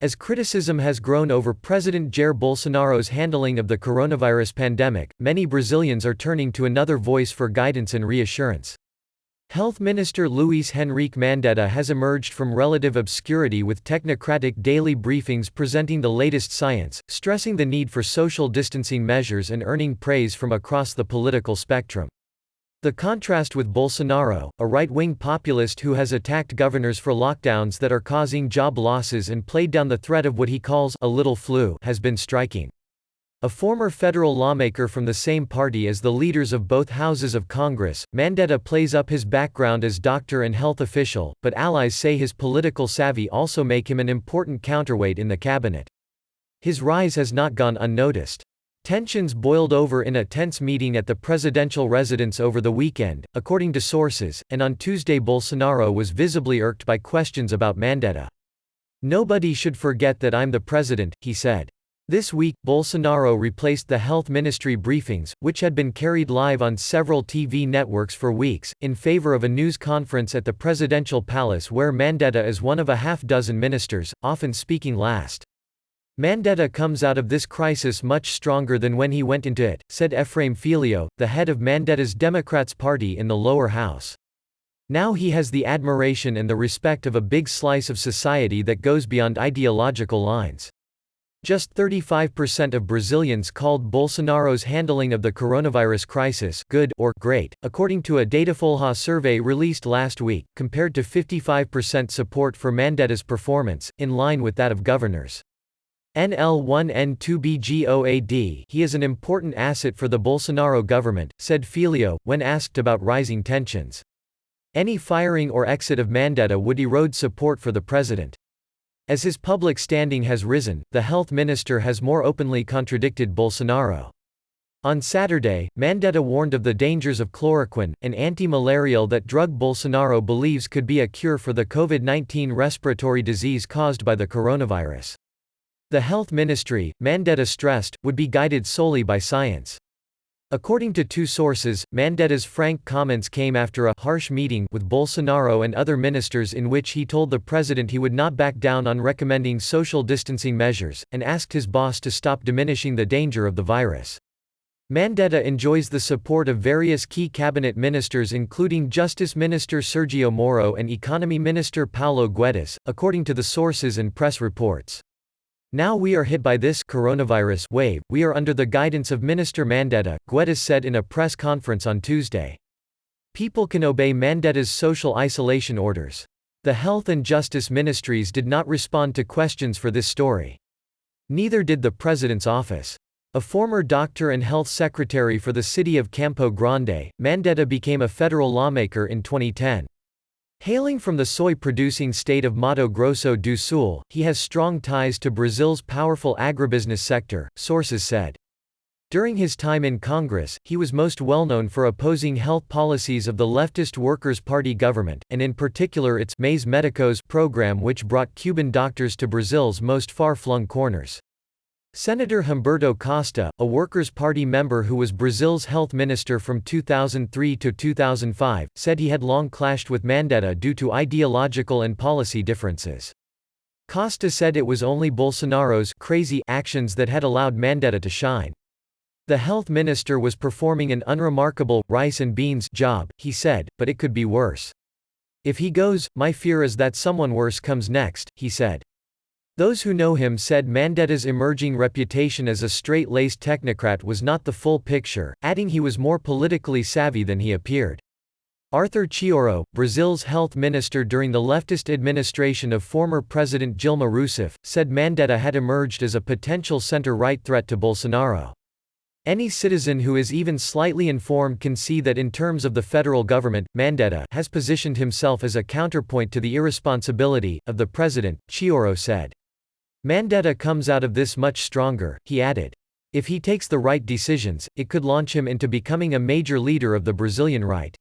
As criticism has grown over President Jair Bolsonaro's handling of the coronavirus pandemic, many Brazilians are turning to another voice for guidance and reassurance. Health Minister Luiz Henrique Mandetta has emerged from relative obscurity with technocratic daily briefings presenting the latest science, stressing the need for social distancing measures and earning praise from across the political spectrum. The contrast with Bolsonaro, a right-wing populist who has attacked governors for lockdowns that are causing job losses and played down the threat of what he calls a little flu, has been striking. A former federal lawmaker from the same party as the leaders of both houses of Congress, Mandetta plays up his background as doctor and health official, but allies say his political savvy also make him an important counterweight in the cabinet. His rise has not gone unnoticed. Tensions boiled over in a tense meeting at the presidential residence over the weekend, according to sources, and on Tuesday Bolsonaro was visibly irked by questions about Mandetta. "Nobody should forget that I'm the president," he said. This week, Bolsonaro replaced the health ministry briefings, which had been carried live on several TV networks for weeks, in favor of a news conference at the presidential palace where Mandetta is one of a half-dozen ministers, often speaking last. Mandetta comes out of this crisis much stronger than when he went into it, said Efraim Filho, the head of Mandetta's Democrats party in the lower house. Now he has the admiration and the respect of a big slice of society that goes beyond ideological lines. Just 35% of Brazilians called Bolsonaro's handling of the coronavirus crisis good or great, according to a Datafolha survey released last week, compared to 55% support for Mandetta's performance, in line with that of governors. NL1N2BGOAD. He is an important asset for the Bolsonaro government, said Filho, when asked about rising tensions. Any firing or exit of Mandetta would erode support for the president. As his public standing has risen, the health minister has more openly contradicted Bolsonaro. On Saturday, Mandetta warned of the dangers of chloroquine, an anti-malarial that drug Bolsonaro believes could be a cure for the COVID-19 respiratory disease caused by the coronavirus. The health ministry, Mandetta stressed, would be guided solely by science. According to two sources, Mandetta's frank comments came after a harsh meeting with Bolsonaro and other ministers in which he told the president he would not back down on recommending social distancing measures, and asked his boss to stop diminishing the danger of the virus. Mandetta enjoys the support of various key cabinet ministers including Justice Minister Sergio Moro and Economy Minister Paulo Guedes, according to the sources and press reports. Now we are hit by this coronavirus wave, we are under the guidance of Minister Mandetta, Guedes said in a press conference on Tuesday. People can obey Mandetta's social isolation orders. The health and justice ministries did not respond to questions for this story. Neither did the president's office. A former doctor and health secretary for the city of Campo Grande, Mandetta became a federal lawmaker in 2010. Hailing from the soy-producing state of Mato Grosso do Sul, he has strong ties to Brazil's powerful agribusiness sector, sources said. During his time in Congress, he was most well-known for opposing health policies of the leftist Workers' Party government, and in particular its Mais Médicos program which brought Cuban doctors to Brazil's most far-flung corners. Senator Humberto Costa, a Workers' Party member who was Brazil's health minister from 2003 to 2005, said he had long clashed with Mandetta due to ideological and policy differences. Costa said it was only Bolsonaro's crazy actions that had allowed Mandetta to shine. The health minister was performing an unremarkable rice and beans job, he said, but it could be worse. If he goes, my fear is that someone worse comes next, he said. Those who know him said Mandetta's emerging reputation as a straight-laced technocrat was not the full picture, adding he was more politically savvy than he appeared. Arthur Chioro, Brazil's health minister during the leftist administration of former President Dilma Rousseff, said Mandetta had emerged as a potential center-right threat to Bolsonaro. Any citizen who is even slightly informed can see that in terms of the federal government, Mandetta has positioned himself as a counterpoint to the irresponsibility of the president, Chioro said. Mandetta comes out of this much stronger, he added. If he takes the right decisions, it could launch him into becoming a major leader of the Brazilian right.